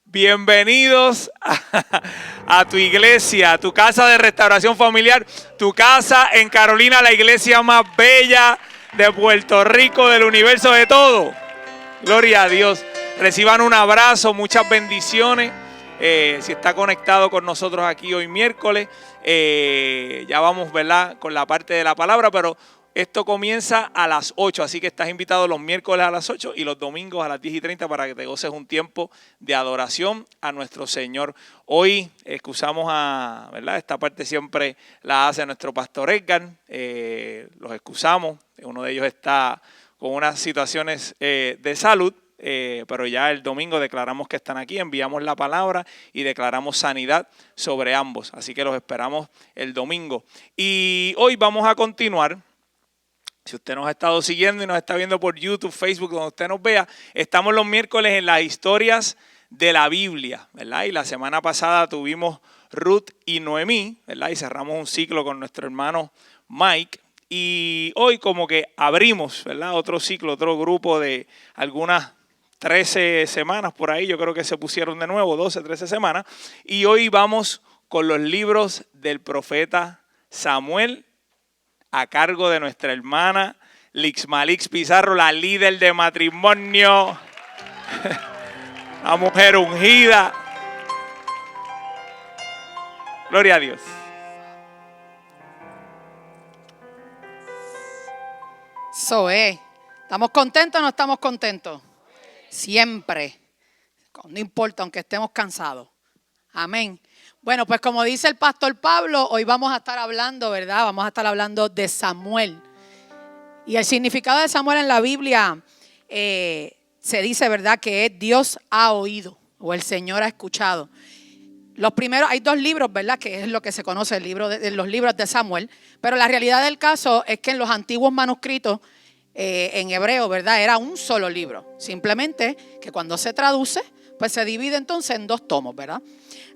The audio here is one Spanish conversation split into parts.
Bienvenidos a tu iglesia, a tu casa de restauración familiar, tu casa en Carolina, la iglesia más bella de Puerto Rico, del universo, de todo. Gloria a Dios. Reciban un abrazo, muchas bendiciones. Si está conectado con nosotros aquí hoy miércoles, ya vamos, ¿verdad?, con la parte de la palabra, pero esto comienza a las 8, así que estás invitado los miércoles a las 8 y los domingos a las 10:30 para que te goces un tiempo de adoración a nuestro Señor. Hoy excusamos a, ¿verdad?, esta parte siempre la hace nuestro pastor Edgar, los excusamos, uno de ellos está con unas situaciones de salud, pero ya el domingo declaramos que están aquí, enviamos la palabra y declaramos sanidad sobre ambos, así que los esperamos el domingo. Y hoy vamos a continuar. Si usted nos ha estado siguiendo y nos está viendo por YouTube, Facebook, donde usted nos vea, estamos los miércoles en las historias de la Biblia, ¿verdad? Y la semana pasada tuvimos Ruth y Noemí, ¿verdad? Y cerramos un ciclo con nuestro hermano Mike. Y hoy como que abrimos, ¿verdad?, otro ciclo, otro grupo de algunas 13 semanas por ahí. Yo creo que se pusieron de nuevo 12, 13 semanas. Y hoy vamos con los libros del profeta Samuel, a cargo de nuestra hermana Lixmalix Pizarro, la líder de matrimonio, la mujer ungida. Gloria a Dios. ¿Estamos contentos o no estamos contentos? Siempre. No importa, aunque estemos cansados. Amén. Bueno, pues como dice el pastor Pablo, hoy vamos a estar hablando, ¿verdad? Vamos a estar hablando de Samuel. Y el significado de Samuel en la Biblia se dice, ¿verdad?, que es Dios ha oído o el Señor ha escuchado. Los primeros, hay dos libros, ¿verdad?, que es lo que se conoce, los libros de Samuel. Pero la realidad del caso es que en los antiguos manuscritos, en hebreo, ¿verdad?, era un solo libro. Simplemente que cuando se traduce, pues se divide entonces en dos tomos, ¿verdad?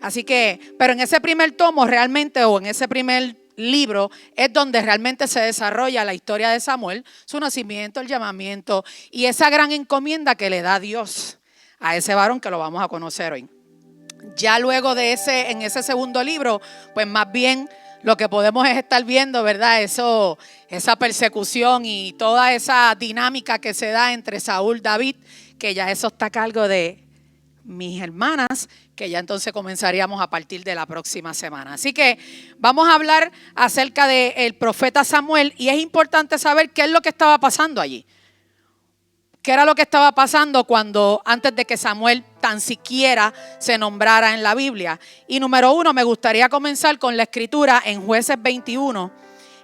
Así que, pero en ese primer tomo realmente, o en ese primer libro, es donde realmente se desarrolla la historia de Samuel, su nacimiento, el llamamiento y esa gran encomienda que le da Dios a ese varón que lo vamos a conocer hoy. Ya luego de en ese segundo libro, pues más bien lo que podemos es estar viendo, ¿verdad?, esa persecución y toda esa dinámica que se da entre Saúl y David, que ya eso está a cargo de mis hermanas, que ya entonces comenzaríamos a partir de la próxima semana. Así que vamos a hablar acerca del profeta Samuel y es importante saber qué es lo que estaba pasando allí. ¿Qué era lo que estaba pasando antes de que Samuel tan siquiera se nombrara en la Biblia? Y número uno, me gustaría comenzar con la escritura en Jueces 21,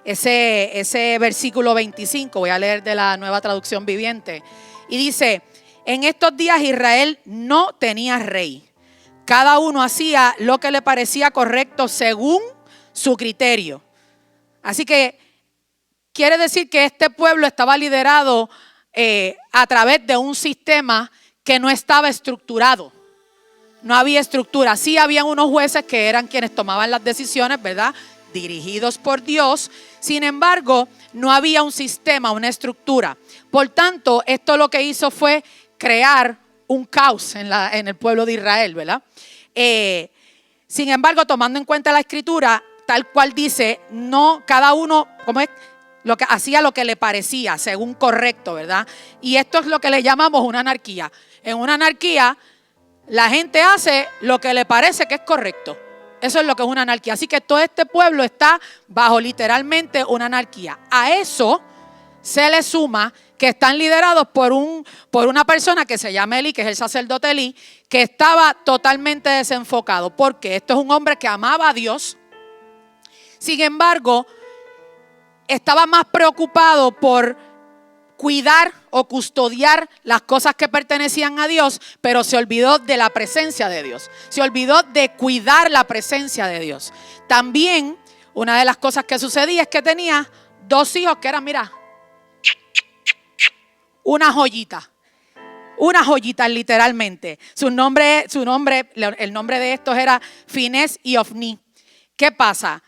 ese versículo 25, voy a leer de la Nueva Traducción Viviente. Y dice: en estos días Israel no tenía rey. Cada uno hacía lo que le parecía correcto según su criterio. Así que quiere decir que este pueblo estaba liderado a través de un sistema que no estaba estructurado. No había estructura. Sí habían unos jueces que eran quienes tomaban las decisiones, ¿verdad?, dirigidos por Dios. Sin embargo, no había un sistema, una estructura. Por tanto, esto lo que hizo fue crear un caos en el pueblo de Israel, ¿verdad? Sin embargo, tomando en cuenta la escritura, tal cual dice, no cada uno, ¿cómo es?, lo que hacía lo que le parecía, según correcto, ¿verdad? Y esto es lo que le llamamos una anarquía. En una anarquía, la gente hace lo que le parece que es correcto. Eso es lo que es una anarquía. Así que todo este pueblo está bajo literalmente una anarquía. A eso se le suma que están liderados por una persona que se llama Elí, que es el sacerdote Elí, que estaba totalmente desenfocado, porque esto es un hombre que amaba a Dios. Sin embargo, estaba más preocupado por cuidar o custodiar las cosas que pertenecían a Dios, pero se olvidó de la presencia de Dios. Se olvidó de cuidar la presencia de Dios. También, una de las cosas que sucedía es que tenía dos hijos que eran, mira, una joyita literalmente. El nombre de estos era Finés y Ofní. ¿Qué pasa?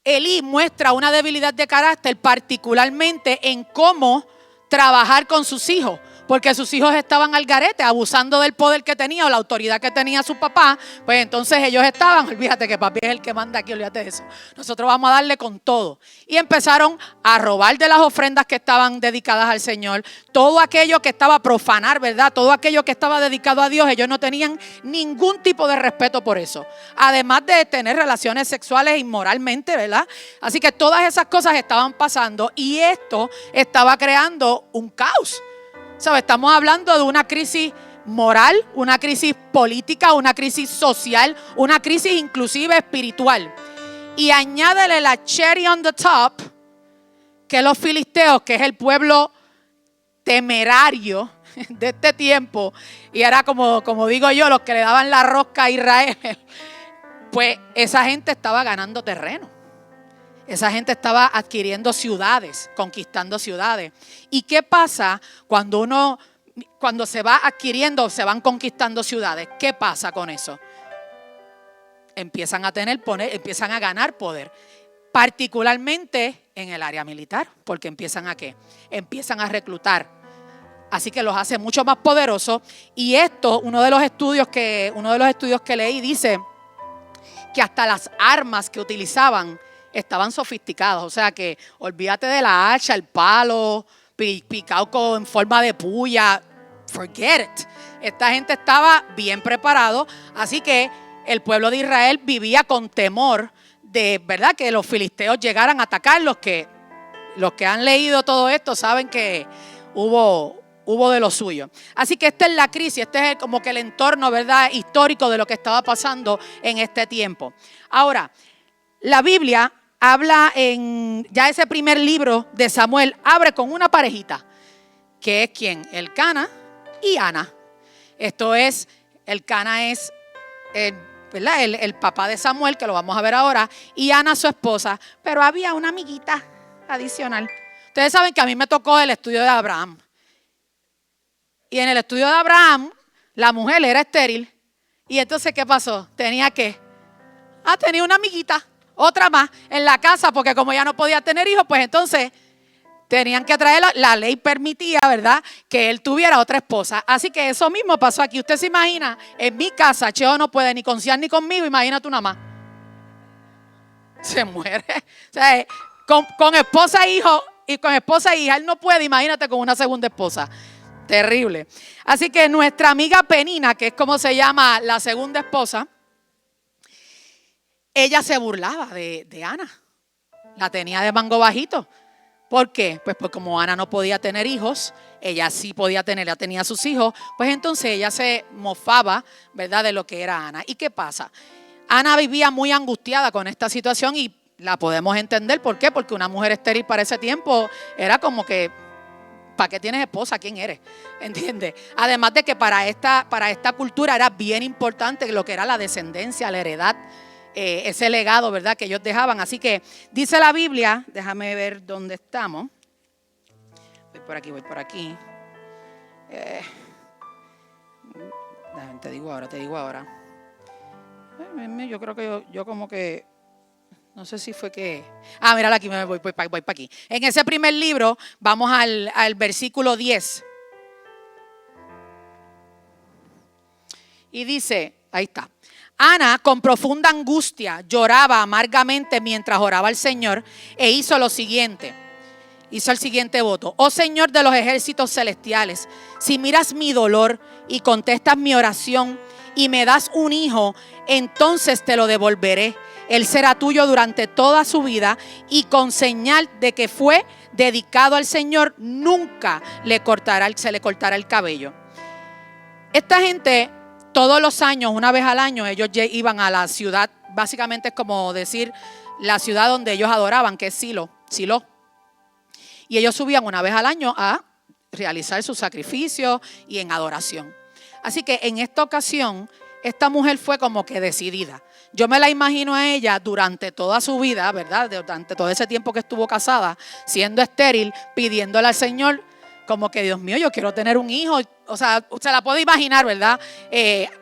Elí muestra una debilidad de carácter, particularmente en cómo trabajar con sus hijos, porque sus hijos estaban al garete, abusando del poder que tenía o la autoridad que tenía su papá. Pues entonces ellos estaban, olvídate que papi es el que manda aquí, olvídate de eso. Nosotros vamos a darle con todo. Y empezaron a robar de las ofrendas que estaban dedicadas al Señor. Todo aquello que estaba a profanar, ¿verdad? Todo aquello que estaba dedicado a Dios, ellos no tenían ningún tipo de respeto por eso. Además de tener relaciones sexuales inmoralmente, ¿verdad? Así que todas esas cosas estaban pasando y esto estaba creando un caos. ¿Sabes? Estamos hablando de una crisis moral, una crisis política, una crisis social, una crisis inclusive espiritual. Y añádele la cherry on the top, que los filisteos, que es el pueblo temerario de este tiempo, y era como digo yo, los que le daban la rosca a Israel, pues esa gente estaba ganando terreno. Esa gente estaba adquiriendo ciudades, conquistando ciudades. ¿Y qué pasa cuando se va adquiriendo, se van conquistando ciudades? ¿Qué pasa con eso? Empiezan a tener poder, empiezan a ganar poder, particularmente en el área militar, porque empiezan a ¿qué? Empiezan a reclutar. Así que los hace mucho más poderosos. Y esto, uno de los estudios que leí dice que hasta las armas que utilizaban estaban sofisticados, o sea que olvídate de la hacha, el palo, picado en forma de puya, forget it. Esta gente estaba bien preparado, así que el pueblo de Israel vivía con temor de, ¿verdad?, que los filisteos llegaran a atacar. Los que han leído todo esto saben que hubo de lo suyo. Así que esta es la crisis, este es como que el entorno, ¿verdad?, histórico de lo que estaba pasando en este tiempo. Ahora, la Biblia habla ya ese primer libro de Samuel, abre con una parejita, que es ¿quién? Elcana y Ana. Esto es, Elcana es ¿verdad?, el papá de Samuel, que lo vamos a ver ahora, y Ana su esposa, pero había una amiguita adicional. Ustedes saben que a mí me tocó el estudio de Abraham. Y en el estudio de Abraham, la mujer era estéril. Y entonces, ¿qué pasó? Tenía una amiguita, otra más en la casa, porque como ya no podía tener hijos, pues entonces tenían que traerla. La ley permitía, ¿verdad?, que él tuviera otra esposa. Así que eso mismo pasó aquí. Usted se imagina, en mi casa, Cheo no puede ni conciliar ni conmigo, imagínate una más. Se muere. O sea, con esposa e hijo, y con esposa e hija, él no puede, imagínate con una segunda esposa. Terrible. Así que nuestra amiga Penina, que es como se llama la segunda esposa, ella se burlaba de Ana. La tenía de mango bajito. ¿Por qué? Pues como Ana no podía tener hijos, ella sí podía tener, ya tenía sus hijos, pues entonces ella se mofaba, ¿verdad?, de lo que era Ana. ¿Y qué pasa? Ana vivía muy angustiada con esta situación y la podemos entender. ¿Por qué? Porque una mujer estéril para ese tiempo era como que, ¿para qué tienes esposa? ¿Quién eres? ¿Entiendes? Además de que para esta cultura era bien importante lo que era la descendencia, la heredad, ese legado, ¿verdad?, que ellos dejaban. Así que dice la Biblia, déjame ver dónde estamos. Voy por aquí. Te digo ahora. Yo creo que yo como que, no sé si fue que... mírala aquí, voy para aquí. En ese primer libro, vamos al versículo 10. Y dice, ahí está. Ana, con profunda angustia, lloraba amargamente mientras oraba al Señor e hizo el siguiente voto. Oh Señor de los ejércitos celestiales, si miras mi dolor y contestas mi oración y me das un hijo, entonces te lo devolveré. Él será tuyo durante toda su vida y con señal de que fue dedicado al Señor, nunca se le cortará el cabello. Esta gente, todos los años, una vez al año, ellos iban a la ciudad, básicamente es como decir la ciudad donde ellos adoraban, que es Silo. Y ellos subían una vez al año a realizar sus sacrificios y en adoración. Así que en esta ocasión, esta mujer fue como que decidida. Yo me la imagino a ella durante toda su vida, ¿verdad? Durante todo ese tiempo que estuvo casada, siendo estéril, pidiéndole al Señor, como que Dios mío, yo quiero tener un hijo. O sea, se la puede imaginar, ¿verdad?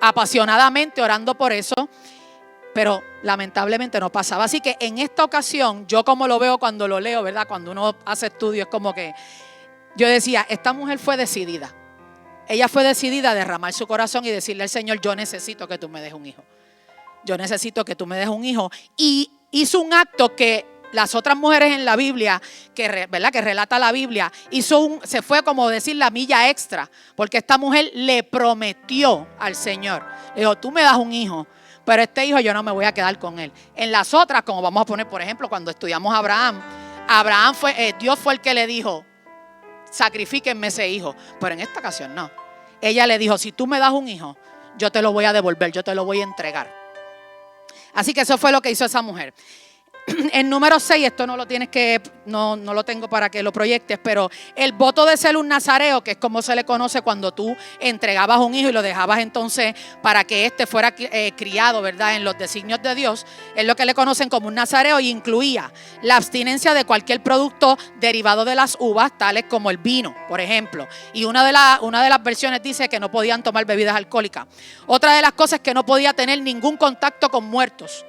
Apasionadamente orando por eso, pero lamentablemente no pasaba. Así que en esta ocasión, yo como lo veo cuando lo leo, ¿verdad? Cuando uno hace estudios, como que yo decía, esta mujer fue decidida. ella fue decidida a derramar su corazón y decirle al Señor, yo necesito que tú me des un hijo. Yo necesito que tú me des un hijo. Y hizo un acto que las otras mujeres en la Biblia, ¿verdad? Que relata la Biblia, se fue como decir la milla extra, porque esta mujer le prometió al Señor. Le dijo, tú me das un hijo, pero este hijo yo no me voy a quedar con él. En las otras, como vamos a poner, por ejemplo, cuando estudiamos a Abraham, Dios fue el que le dijo, sacrifíquenme ese hijo. Pero en esta ocasión no. Ella le dijo, si tú me das un hijo, yo te lo voy a devolver, yo te lo voy a entregar. Así que eso fue lo que hizo esa mujer. En número 6, esto no lo lo tengo para que lo proyectes, pero el voto de ser un nazareo, que es como se le conoce cuando tú entregabas un hijo y lo dejabas entonces para que éste fuera criado, ¿verdad? En los designios de Dios, es lo que le conocen como un nazareo, y incluía la abstinencia de cualquier producto derivado de las uvas, tales como el vino, por ejemplo. Y una de las versiones dice que no podían tomar bebidas alcohólicas. Otra de las cosas es que no podía tener ningún contacto con muertos.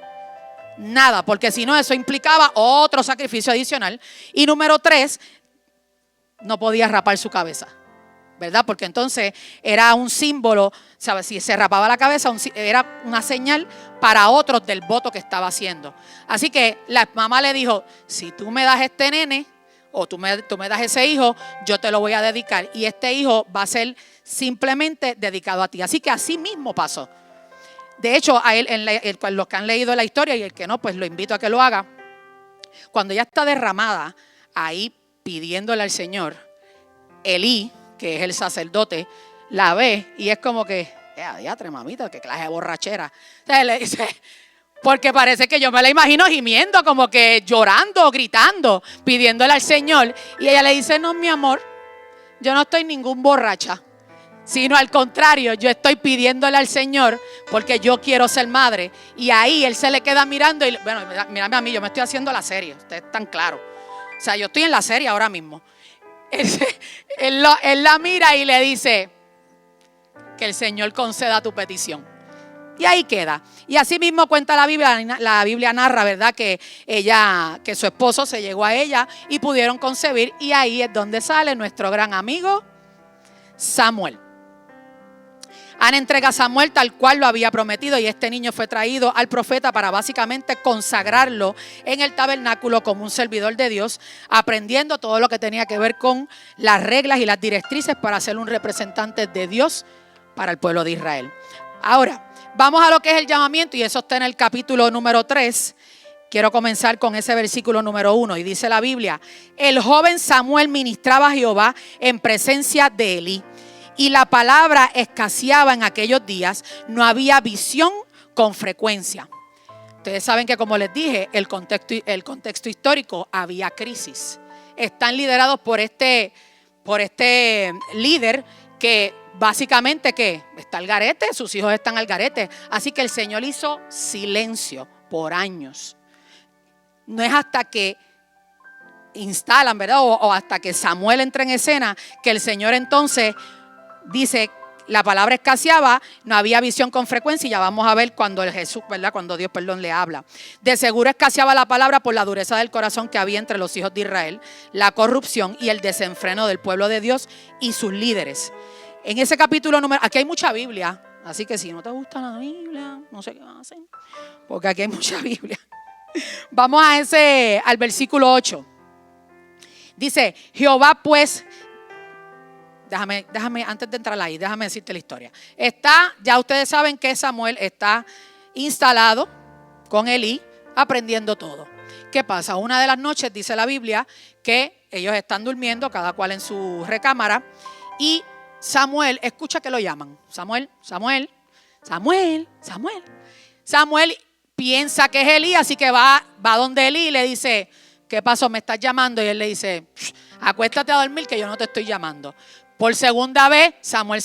Nada, porque si no, eso implicaba otro sacrificio adicional. Y número 3, no podía rapar su cabeza, ¿verdad? Porque entonces era un símbolo, ¿sabes? Si se rapaba la cabeza, era una señal para otros del voto que estaba haciendo. Así que la mamá le dijo, si tú me das este nene, o tú me das ese hijo, yo te lo voy a dedicar. Y este hijo va a ser simplemente dedicado a ti. Así que así mismo pasó. De hecho, a él, los que han leído la historia y el que no, pues lo invito a que lo haga. Cuando ella está derramada ahí pidiéndole al Señor, Elí, que es el sacerdote, la ve y es como que, diatre, mamita, qué clase de borrachera. Entonces le dice, porque parece que yo me la imagino gimiendo, como que llorando, gritando, pidiéndole al Señor. Y ella le dice, no, mi amor, yo no estoy ningún borracha. Sino al contrario, yo estoy pidiéndole al Señor porque yo quiero ser madre. Y ahí él se le queda mirando y, bueno, mírame a mí, yo me estoy haciendo la serie, ustedes están claros. O sea, yo estoy en la serie ahora mismo. Él la mira y le dice, que el Señor conceda tu petición. Y ahí queda. Y así mismo cuenta la Biblia narra, ¿verdad? Que su esposo se llegó a ella y pudieron concebir. Y ahí es donde sale nuestro gran amigo Samuel. Ana entrega a Samuel tal cual lo había prometido, y este niño fue traído al profeta para básicamente consagrarlo en el tabernáculo como un servidor de Dios, aprendiendo todo lo que tenía que ver con las reglas y las directrices para ser un representante de Dios para el pueblo de Israel. Ahora, vamos a lo que es el llamamiento, y eso está en el capítulo número 3. Quiero comenzar con ese versículo número 1, y dice la Biblia: el joven Samuel ministraba a Jehová en presencia de Elí, y la palabra escaseaba en aquellos días, no había visión con frecuencia. Ustedes saben que, como les dije, el contexto histórico, había crisis. Están liderados por este líder que básicamente que está al garete, sus hijos están al garete. Así que el Señor hizo silencio por años. No es hasta que instalan, ¿verdad? O hasta que Samuel entra en escena que el Señor entonces dice, la palabra escaseaba, no había visión con frecuencia, y ya vamos a ver cuando Dios le habla. De seguro escaseaba la palabra por la dureza del corazón que había entre los hijos de Israel, la corrupción y el desenfreno del pueblo de Dios y sus líderes. En ese capítulo aquí hay mucha Biblia, así que si no te gusta la Biblia, no sé qué van a hacer, porque aquí hay mucha Biblia. Vamos al versículo 8. Dice, Jehová pues... Déjame, antes de entrar ahí, déjame decirte la historia. Ya ustedes saben que Samuel está instalado con Elí, aprendiendo todo. ¿Qué pasa? Una de las noches dice la Biblia que ellos están durmiendo, cada cual en su recámara, y Samuel escucha que lo llaman. Samuel piensa que es Elí, así que va donde Elí y le dice, ¿qué pasó? ¿Me estás llamando? Y él le dice, acuéstate a dormir que yo no te estoy llamando. Por segunda vez, Samuel.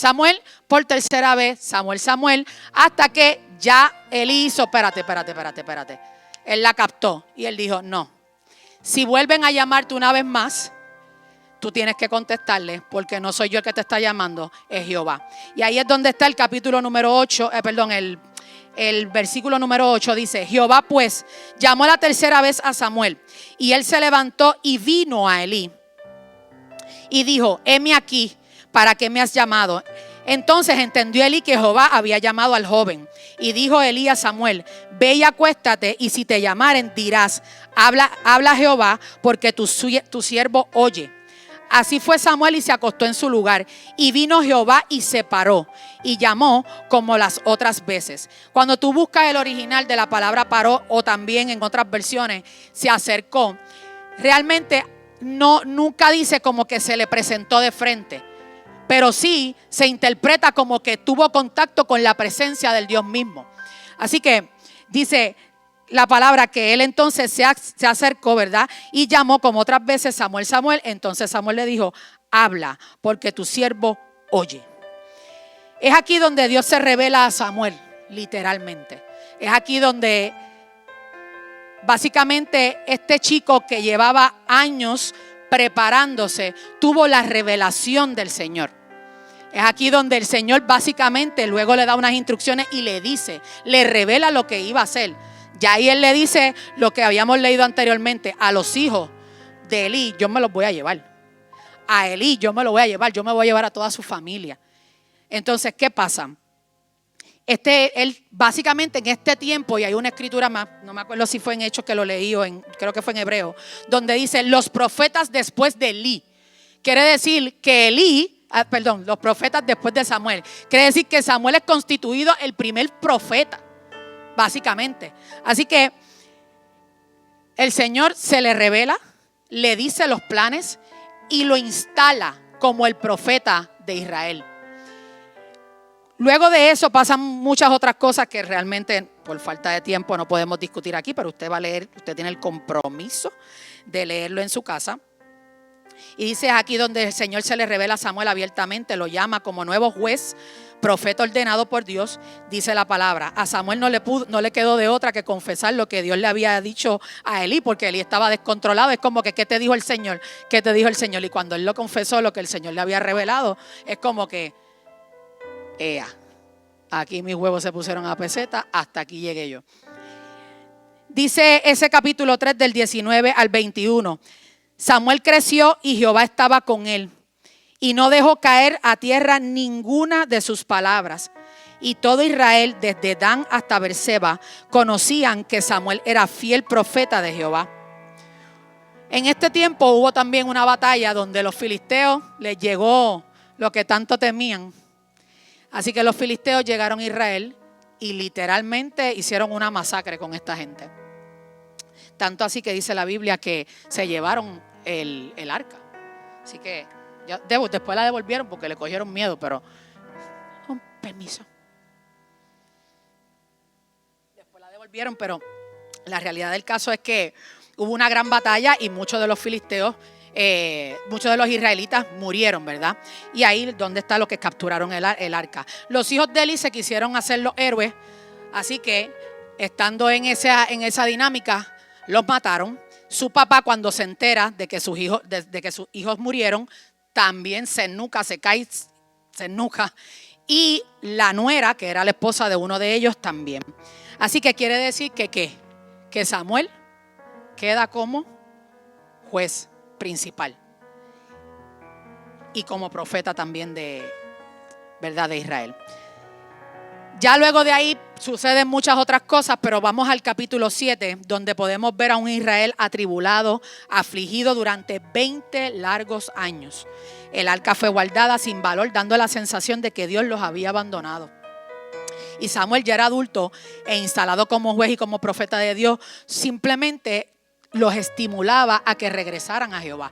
Por tercera vez, Samuel. Hasta que ya Elí hizo, espérate. Él la captó y él dijo, no. Si vuelven a llamarte una vez más, tú tienes que contestarle, porque no soy yo el que te está llamando, es Jehová. Y ahí es donde está el capítulo número 8, el versículo número 8 dice, Jehová pues llamó la tercera vez a Samuel, y él se levantó y vino a Elí. Y dijo, heme aquí, ¿para qué me has llamado? Entonces entendió Elí que Jehová había llamado al joven. Y dijo Elí a Samuel: ve y acuéstate, y si te llamaren dirás: habla Jehová, porque tu siervo oye. Así fue Samuel y se acostó en su lugar. Y vino Jehová y se paró y llamó como las otras veces. Cuando tú buscas el original de la palabra paró, o también en otras versiones se acercó, realmente nunca dice como que se le presentó de frente, pero sí se interpreta como que tuvo contacto con la presencia del Dios mismo. Así que dice la palabra que él entonces se acercó, ¿verdad? Y llamó como otras veces: Samuel, Samuel. Entonces Samuel le dijo: habla, porque tu siervo oye. Es aquí donde Dios se revela a Samuel, literalmente. Es aquí donde básicamente este chico que llevaba años preparándose tuvo la revelación del Señor. Es aquí donde el Señor básicamente luego le da unas instrucciones y le dice, le revela lo que iba a hacer. Ya ahí él le dice lo que habíamos leído anteriormente: a los hijos de Elí yo me los voy a llevar. A Elí yo me lo voy a llevar, yo me voy a llevar a toda su familia. Entonces, ¿qué pasa? Él básicamente en este tiempo, y hay una escritura más, no me acuerdo si fue en Hechos que lo leí o creo que fue en Hebreo, donde dice los profetas después de Elí. Quiere decir que los profetas después de Samuel. Quiere decir que Samuel es constituido el primer profeta, básicamente. Así que el Señor se le revela, le dice los planes y lo instala como el profeta de Israel. Luego de eso pasan muchas otras cosas que realmente por falta de tiempo no podemos discutir aquí, pero usted va a leer, usted tiene el compromiso de leerlo en su casa. Y dice aquí donde el Señor se le revela a Samuel abiertamente, lo llama como nuevo juez, profeta ordenado por Dios. Dice la palabra: a Samuel no le quedó de otra que confesar lo que Dios le había dicho a Elí, porque Elí estaba descontrolado. Es como que, ¿qué te dijo el Señor? ¿Qué te dijo el Señor? Y cuando él lo confesó, lo que el Señor le había revelado, es como que, aquí mis huevos se pusieron a peseta, hasta aquí llegué yo. Dice ese capítulo 3 del 19 al 21. Samuel creció y Jehová estaba con él, y no dejó caer a tierra ninguna de sus palabras. Y todo Israel, desde Dan hasta Beerseba, conocían que Samuel era fiel profeta de Jehová. En este tiempo hubo también una batalla donde los filisteos les llegó lo que tanto temían. Así que los filisteos llegaron a Israel y literalmente hicieron una masacre con esta gente. Tanto así que dice la Biblia que se llevaron el arca. Así que después la devolvieron porque le cogieron miedo, pero con permiso. Después la devolvieron, pero la realidad del caso es que hubo una gran batalla y muchos de los filisteos, muchos de los israelitas murieron, ¿verdad? Y ahí donde está lo que capturaron el arca. Los hijos de Eli se quisieron hacer los héroes, así que estando en esa dinámica, los mataron. Su papá, cuando se entera de que sus hijos murieron, también se ennuca. Y la nuera, que era la esposa de uno de ellos, también. Así que quiere decir que Samuel queda como juez principal y como profeta también de Israel. Ya luego de ahí suceden muchas otras cosas, pero vamos al capítulo 7, donde podemos ver a un Israel atribulado, afligido durante 20 largos años. El arca fue guardada sin valor, dando la sensación de que Dios los había abandonado. Y Samuel ya era adulto e instalado como juez y como profeta de Dios, simplemente los estimulaba a que regresaran a Jehová.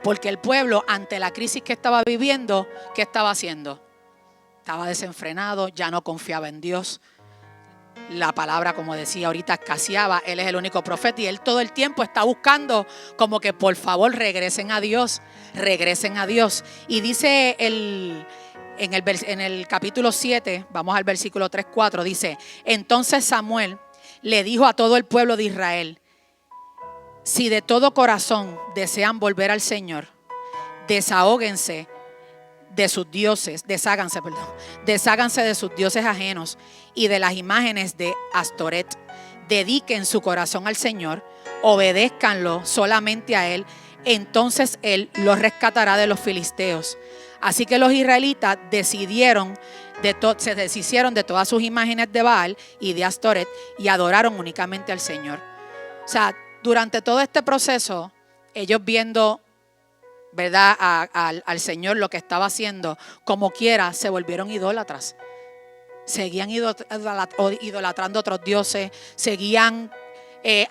Porque el pueblo, ante la crisis que estaba viviendo, ¿qué estaba haciendo? Estaba desenfrenado, ya no confiaba en Dios. La palabra, como decía ahorita, escaseaba. Él es el único profeta y él todo el tiempo está buscando como que por favor regresen a Dios. Y dice en el capítulo 7, vamos al versículo 3-4, dice: entonces Samuel le dijo a todo el pueblo de Israel: si de todo corazón desean volver al Señor, desháganse de sus dioses ajenos y de las imágenes de Astoret. Dediquen su corazón al Señor, obedézcanlo solamente a Él. Entonces Él los rescatará de los filisteos. Así que los israelitas se deshicieron de todas sus imágenes de Baal y de Astoret y adoraron únicamente al Señor. O sea, durante todo este proceso, ellos viendo, ¿verdad?, al Señor lo que estaba haciendo, como quiera, se volvieron idólatras. Seguían idolatrando a otros dioses, seguían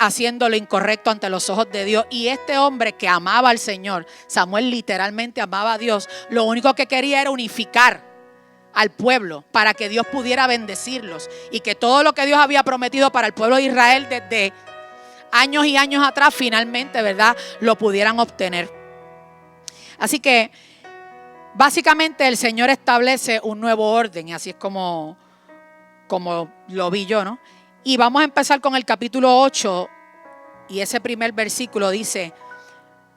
haciendo lo incorrecto ante los ojos de Dios. Y este hombre que amaba al Señor, Samuel literalmente amaba a Dios, lo único que quería era unificar al pueblo para que Dios pudiera bendecirlos y que todo lo que Dios había prometido para el pueblo de Israel desde años y años atrás, finalmente, ¿verdad?, lo pudieran obtener. Así que básicamente el Señor establece un nuevo orden, y así es como lo vi yo, ¿no? Y vamos a empezar con el capítulo 8, y ese primer versículo dice: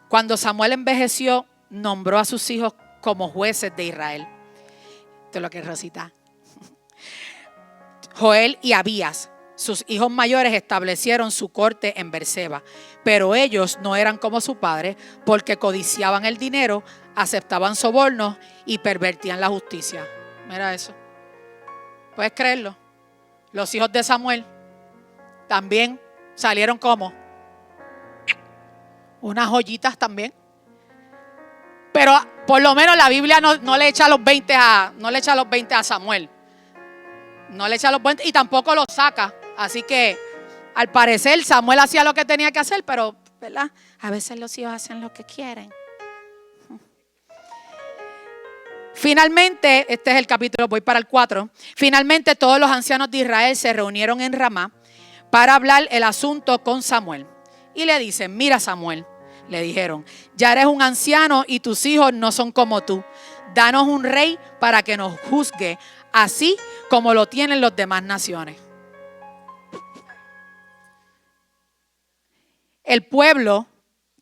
cuando Samuel envejeció, nombró a sus hijos como jueces de Israel. Esto es lo que es Rosita. Joel y Abías, sus hijos mayores, establecieron su corte en Berseba, pero ellos no eran como su padre, porque codiciaban el dinero, aceptaban sobornos y pervertían la justicia. Mira eso. ¿Puedes creerlo? Los hijos de Samuel también salieron como unas joyitas también. Pero por lo menos la Biblia no le echa los 20 a Samuel. No le echa los 20 y tampoco los saca. Así que al parecer Samuel hacía lo que tenía que hacer, pero ¿verdad?, a veces los hijos hacen lo que quieren. Finalmente, este es el capítulo, voy para el 4. Finalmente todos los ancianos de Israel se reunieron en Ramá para hablar el asunto con Samuel. Y le dicen: mira, Samuel, le dijeron, ya eres un anciano y tus hijos no son como tú. Danos un rey para que nos juzgue, así como lo tienen los demás naciones. El pueblo,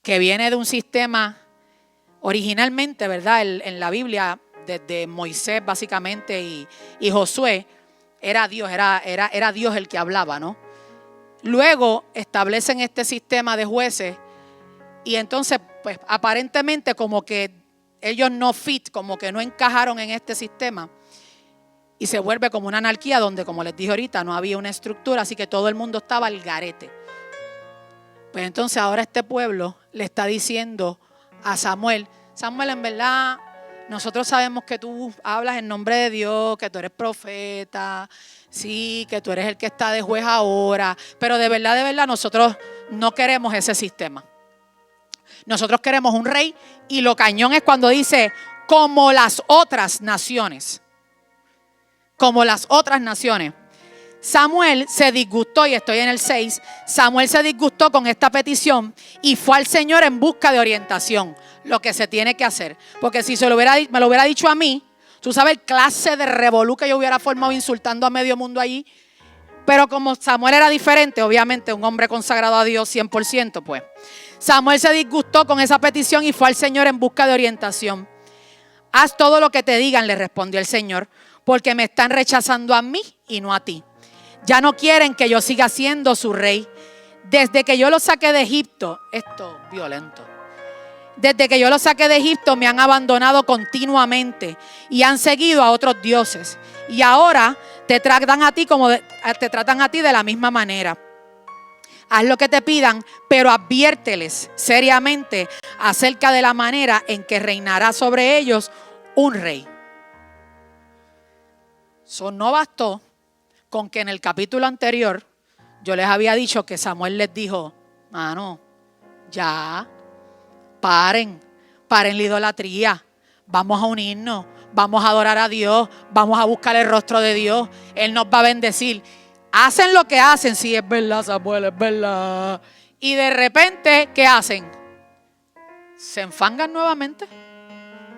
que viene de un sistema originalmente, ¿verdad?, en la Biblia, desde Moisés básicamente y Josué, era Dios, era Dios el que hablaba, ¿no? Luego establecen este sistema de jueces y entonces, pues aparentemente como que ellos como que no encajaron en este sistema y se vuelve como una anarquía donde, como les dije ahorita, no había una estructura, así que todo el mundo estaba al garete. Pues entonces ahora este pueblo le está diciendo a Samuel: Samuel, en verdad, nosotros sabemos que tú hablas en nombre de Dios, que tú eres profeta, sí, que tú eres el que está de juez ahora, pero de verdad, nosotros no queremos ese sistema. Nosotros queremos un rey, y lo cañón es cuando dice como las otras naciones. Como las otras naciones. Samuel se disgustó, y estoy en el 6, Samuel se disgustó con esta petición y fue al Señor en busca de orientación, lo que se tiene que hacer. Porque si me lo hubiera dicho a mí, tú sabes el clase de revolú que yo hubiera formado insultando a medio mundo allí. Pero como Samuel era diferente, obviamente un hombre consagrado a Dios 100%, pues Samuel se disgustó con esa petición y fue al Señor en busca de orientación. Haz todo lo que te digan, le respondió el Señor, porque me están rechazando a mí y no a ti. Ya no quieren que yo siga siendo su rey. Desde que yo los saqué de Egipto, esto es violento. Desde que yo los saqué de Egipto me han abandonado continuamente y han seguido a otros dioses. Y ahora te tratan a ti de la misma manera. Haz lo que te pidan, pero adviérteles seriamente acerca de la manera en que reinará sobre ellos un rey. Eso no bastó con que en el capítulo anterior yo les había dicho que Samuel les dijo: mano, ya, paren la idolatría, vamos a unirnos, vamos a adorar a Dios, vamos a buscar el rostro de Dios, Él nos va a bendecir. Hacen lo que hacen, sí, es verdad, Samuel, es verdad. Y de repente, ¿qué hacen? Se enfangan nuevamente.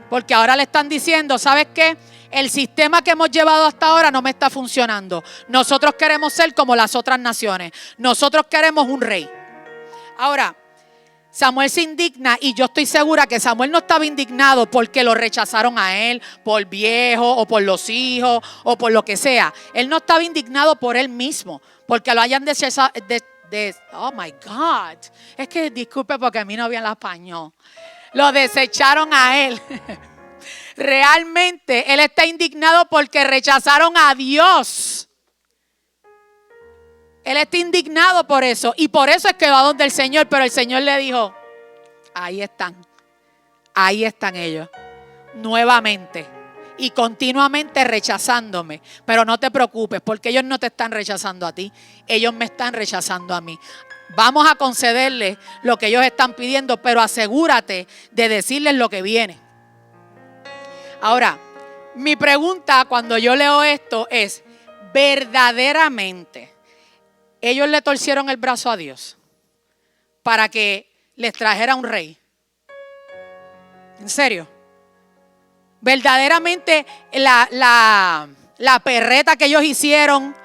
Porque ahora le están diciendo: ¿sabes qué? El sistema que hemos llevado hasta ahora no me está funcionando. Nosotros queremos ser como las otras naciones. Nosotros queremos un rey. Ahora, Samuel se indigna, y yo estoy segura que Samuel no estaba indignado porque lo rechazaron a él, por viejo o por los hijos o por lo que sea. Él no estaba indignado por él mismo, porque lo hayan oh my God. Es que disculpe porque a mí no había el español. Lo desecharon a él. realmente Él está indignado porque rechazaron a Dios. Él está indignado por eso. Y por eso es que va donde el Señor. Pero el Señor le dijo, ahí están ellos. Nuevamente. Y continuamente rechazándome. Pero no te preocupes, porque ellos no te están rechazando a ti. Ellos me están rechazando a mí. Vamos a concederles lo que ellos están pidiendo, pero asegúrate de decirles lo que viene. Ahora, mi pregunta cuando yo leo esto es, ¿verdaderamente ellos le torcieron el brazo a Dios para que les trajera un rey? ¿En serio? ¿Verdaderamente la perreta que ellos hicieron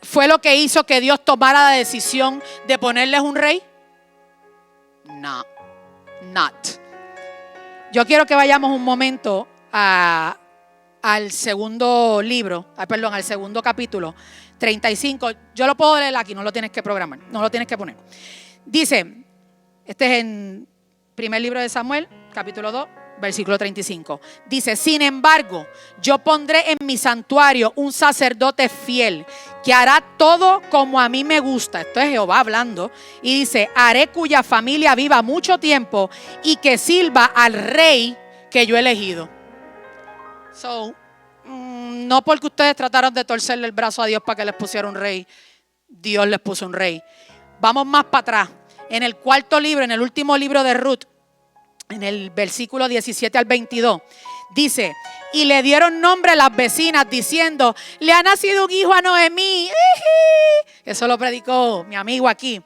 fue lo que hizo que Dios tomara la decisión de ponerles un rey? No, not. Yo quiero que vayamos un momento al segundo libro, al segundo capítulo, 35. Yo lo puedo leer aquí, no lo tienes que programar, no lo tienes que poner. Dice, este es en primer libro de Samuel, capítulo 2. Versículo 35. Dice, sin embargo, yo pondré en mi santuario un sacerdote fiel que hará todo como a mí me gusta. Esto es Jehová hablando. Y dice, haré cuya familia viva mucho tiempo y que sirva al rey que yo he elegido. No porque ustedes trataron de torcerle el brazo a Dios para que les pusiera un rey, Dios les puso un rey. Vamos más para atrás. En el cuarto libro, en el último libro de Ruth, en el versículo 17 al 22, dice, y le dieron nombre a las vecinas diciendo, le ha nacido un hijo a Noemí. Eso lo predicó mi amigo aquí.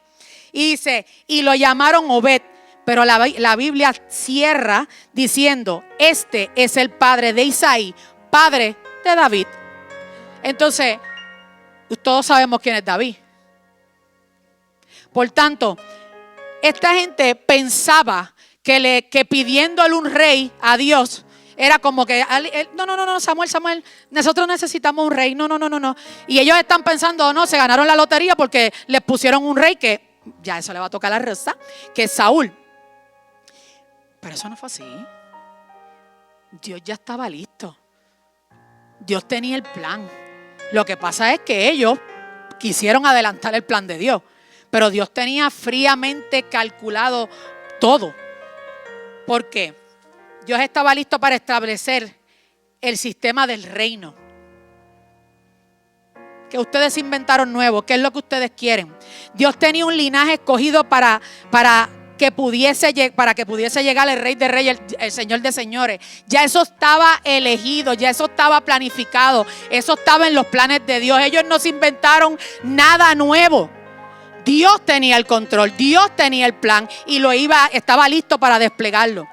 Y dice, y lo llamaron Obed, pero la Biblia cierra diciendo, este es el padre de Isaí, padre de David. Entonces, todos sabemos quién es David. Por tanto, esta gente pensaba que pidiéndole un rey a Dios era como que no, Samuel, nosotros necesitamos un rey, no. Y ellos están pensando, no, se ganaron la lotería porque les pusieron un rey que ya eso le va a tocar a la raza, que es Saúl. Pero eso no fue así. Dios ya estaba listo. Dios tenía el plan. Lo que pasa es que ellos quisieron adelantar el plan de Dios, pero Dios tenía fríamente calculado todo. ¿Por qué? Dios estaba listo para establecer el sistema del reino. Que ustedes inventaron nuevo. ¿Qué es lo que ustedes quieren? Dios tenía un linaje escogido para que pudiese llegar el Rey de Reyes, el Señor de Señores. Ya eso estaba elegido, ya eso estaba planificado. Eso estaba en los planes de Dios. Ellos no se inventaron nada nuevo. Dios tenía el control, Dios tenía el plan y estaba listo para desplegarlo.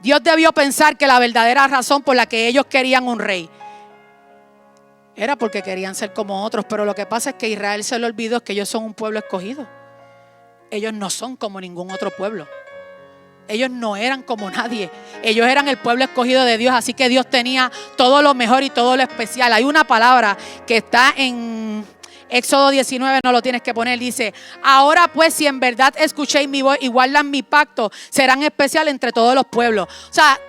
Dios debió pensar que la verdadera razón por la que ellos querían un rey era porque querían ser como otros, pero lo que pasa es que Israel se le olvidó que ellos son un pueblo escogido. Ellos no son como ningún otro pueblo. Ellos no eran como nadie. Ellos eran el pueblo escogido de Dios, así que Dios tenía todo lo mejor y todo lo especial. Hay una palabra que está en Éxodo 19, no lo tienes que poner, dice, ahora pues si en verdad escuchéis mi voz y guardan mi pacto, serán especiales entre todos los pueblos. O sea,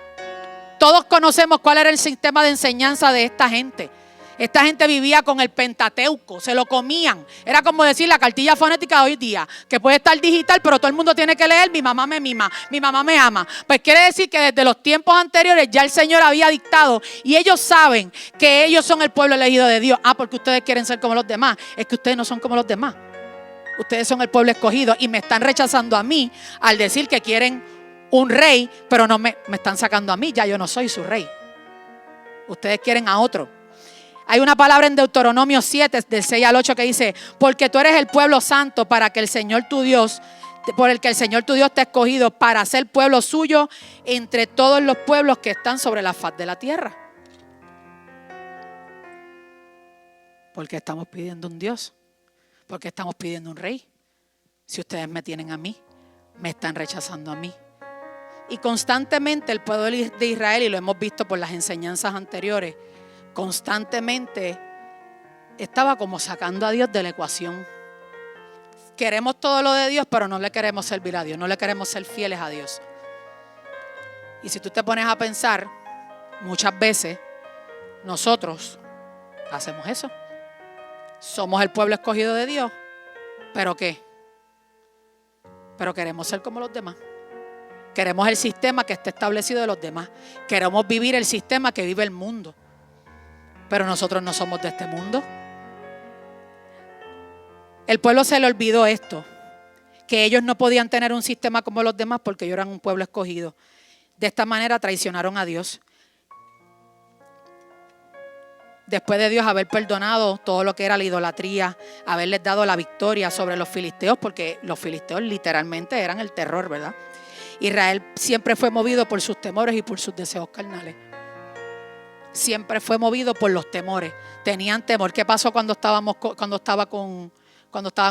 todos conocemos cuál era el sistema de enseñanza de esta gente. Esta gente vivía con el Pentateuco, se lo comían. Era como decir la cartilla fonética de hoy día, que puede estar digital, pero todo el mundo tiene que leer, mi mamá me mima, mi mamá me ama. Pues quiere decir que desde los tiempos anteriores ya el Señor había dictado y ellos saben que ellos son el pueblo elegido de Dios. Porque ustedes quieren ser como los demás. Es que ustedes no son como los demás. Ustedes son el pueblo escogido y me están rechazando a mí al decir que quieren un rey, pero no me están sacando a mí, ya yo no soy su rey. Ustedes quieren a otro. Hay una palabra en Deuteronomio 7, del 6 al 8 que dice, porque tú eres el pueblo santo para que el Señor tu Dios, por el que el Señor tu Dios te ha escogido para ser pueblo suyo entre todos los pueblos que están sobre la faz de la tierra. Porque estamos pidiendo un Dios, porque estamos pidiendo un rey. Si ustedes me tienen a mí, me están rechazando a mí. Y constantemente el pueblo de Israel, y lo hemos visto por las enseñanzas anteriores, constantemente estaba como sacando a Dios de la ecuación. Queremos todo lo de Dios, pero no le queremos servir a Dios, no le queremos ser fieles a Dios. Y si tú te pones a pensar, muchas veces nosotros hacemos eso. Somos el pueblo escogido de Dios, ¿pero qué? Pero queremos ser como los demás. Queremos el sistema que está establecido de los demás. Queremos vivir el sistema que vive el mundo. Pero nosotros no somos de este mundo. El pueblo se le olvidó esto, que ellos no podían tener un sistema como los demás porque ellos eran un pueblo escogido. De esta manera traicionaron a Dios. Después de Dios haber perdonado todo lo que era la idolatría, haberles dado la victoria sobre los filisteos, porque los filisteos literalmente eran el terror, ¿verdad? Israel siempre fue movido por sus temores y por sus deseos carnales. Siempre fue movido por los temores. Tenían temor. ¿Qué pasó cuando estaban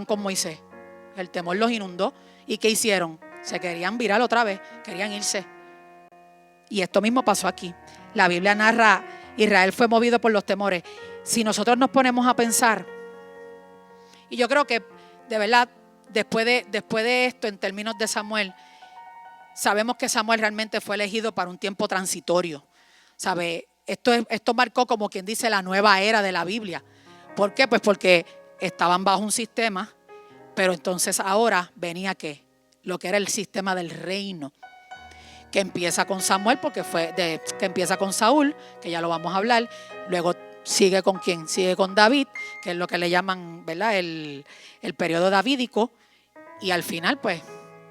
con Moisés? El temor los inundó. ¿Y qué hicieron? Se querían virar otra vez, querían irse. Y esto mismo pasó aquí. La Biblia narra, Israel fue movido por los temores. Si nosotros nos ponemos a pensar, y yo creo que de verdad, después de esto, en términos de Samuel, sabemos que Samuel realmente fue elegido para un tiempo transitorio. ¿Sabe? Esto marcó, como quien dice, la nueva era de la Biblia. ¿Por qué? Pues porque estaban bajo un sistema, pero entonces ahora venía ¿qué? Lo que era el sistema del reino, que empieza con Samuel, que empieza con Saúl, que ya lo vamos a hablar. Luego sigue con ¿quién? Sigue con David, que es lo que le llaman, ¿verdad? El periodo davídico. Y al final, pues,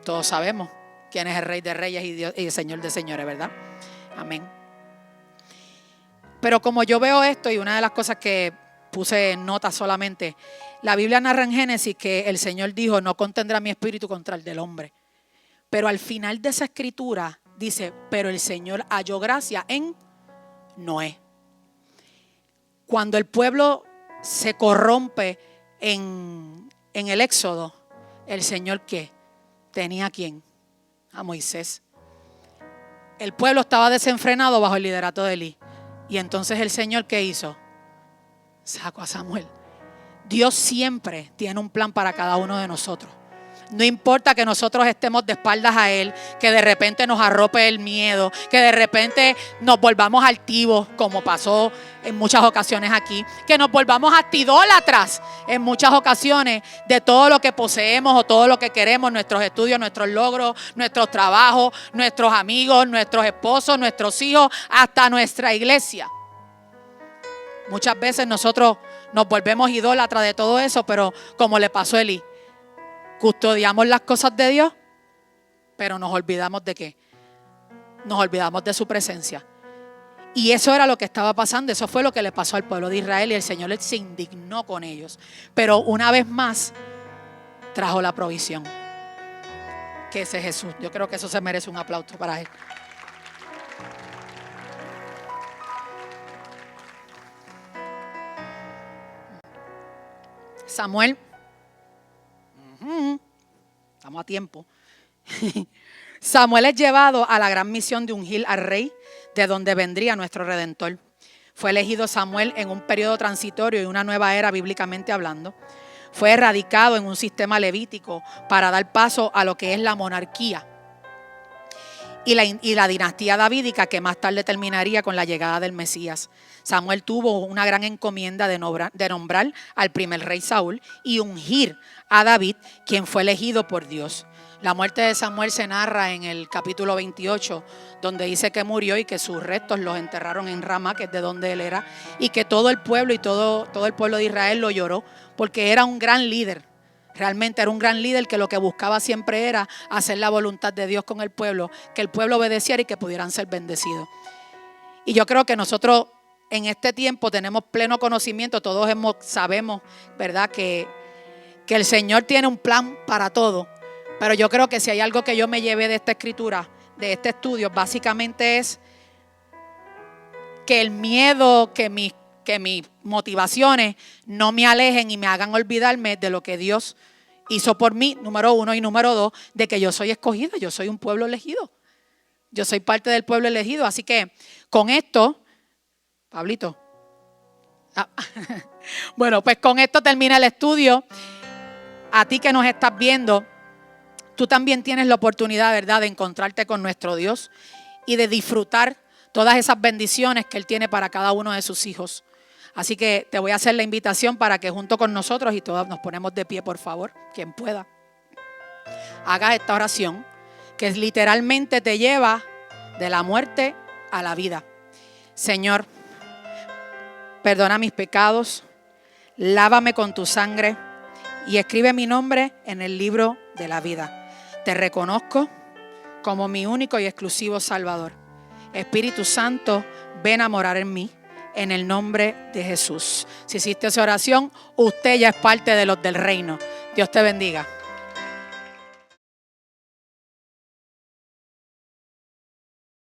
todos sabemos quién es el Rey de Reyes y el Señor de Señores, ¿verdad? Amén. Pero como yo veo esto, y una de las cosas que puse en nota solamente, la Biblia narra en Génesis que el Señor dijo: no contendrá mi espíritu contra el del hombre. Pero al final de esa escritura dice: pero el Señor halló gracia en Noé. Cuando el pueblo se corrompe en el Éxodo, el Señor ¿qué? ¿Tenía a quién? A Moisés. El pueblo estaba desenfrenado bajo el liderato de Elí. Y entonces el Señor ¿qué hizo? Sacó a Samuel. Dios siempre tiene un plan para cada uno de nosotros. No importa que nosotros estemos de espaldas a Él, que de repente nos arrope el miedo, que de repente nos volvamos altivos, como pasó en muchas ocasiones aquí, que nos volvamos hasta idólatras en muchas ocasiones de todo lo que poseemos o todo lo que queremos, nuestros estudios, nuestros logros, nuestros trabajos, nuestros amigos, nuestros esposos, nuestros hijos, hasta nuestra iglesia. Muchas veces nosotros nos volvemos idólatras de todo eso, pero como le pasó a Elí, custodiamos las cosas de Dios, pero nos olvidamos de ¿qué? Nos olvidamos de su presencia. Y eso era lo que estaba pasando. Eso fue lo que le pasó al pueblo de Israel, y el Señor se indignó con ellos. Pero una vez más trajo la provisión, que ese es Jesús. Yo creo que eso se merece un aplauso para Él. Samuel, estamos a tiempo. Samuel es llevado a la gran misión de ungir al rey, de donde vendría nuestro Redentor. Fue elegido Samuel en un periodo transitorio y una nueva era bíblicamente hablando. Fue erradicado en un sistema levítico para dar paso a lo que es la monarquía y la dinastía davídica, que más tarde terminaría con la llegada del Mesías. Samuel tuvo una gran encomienda de nombrar al primer rey Saúl y ungir a David, quien fue elegido por Dios. La muerte de Samuel se narra en el capítulo 28, donde dice que murió y que sus restos los enterraron en Ramá, que es de donde él era, y que todo el pueblo y todo el pueblo de Israel lo lloró, porque era un gran líder. Realmente era un gran líder que lo que buscaba siempre era hacer la voluntad de Dios con el pueblo, que el pueblo obedeciera y que pudieran ser bendecidos. Y yo creo que nosotros en este tiempo tenemos pleno conocimiento, todos sabemos, ¿verdad?, que el Señor tiene un plan para todo. Pero yo creo que si hay algo que yo me llevé de esta escritura, de este estudio, básicamente es que el miedo, que mis motivaciones no me alejen y me hagan olvidarme de lo que Dios hizo por mí, número uno, y número dos, de que yo soy escogida, yo soy un pueblo elegido. Yo soy parte del pueblo elegido. Así que con esto, Pablito, bueno, pues con esto termina el estudio. A ti que nos estás viendo, tú también tienes la oportunidad, ¿verdad?, de encontrarte con nuestro Dios y de disfrutar todas esas bendiciones que Él tiene para cada uno de sus hijos. Así que te voy a hacer la invitación para que junto con nosotros, y todos nos ponemos de pie, por favor, quien pueda, haga esta oración que literalmente te lleva de la muerte a la vida. Señor, perdona mis pecados, lávame con tu sangre y escribe mi nombre en el libro de la vida. Te reconozco como mi único y exclusivo Salvador. Espíritu Santo, ven a morar en mí, en el nombre de Jesús. Si hiciste esa oración, usted ya es parte de los del reino. Dios te bendiga.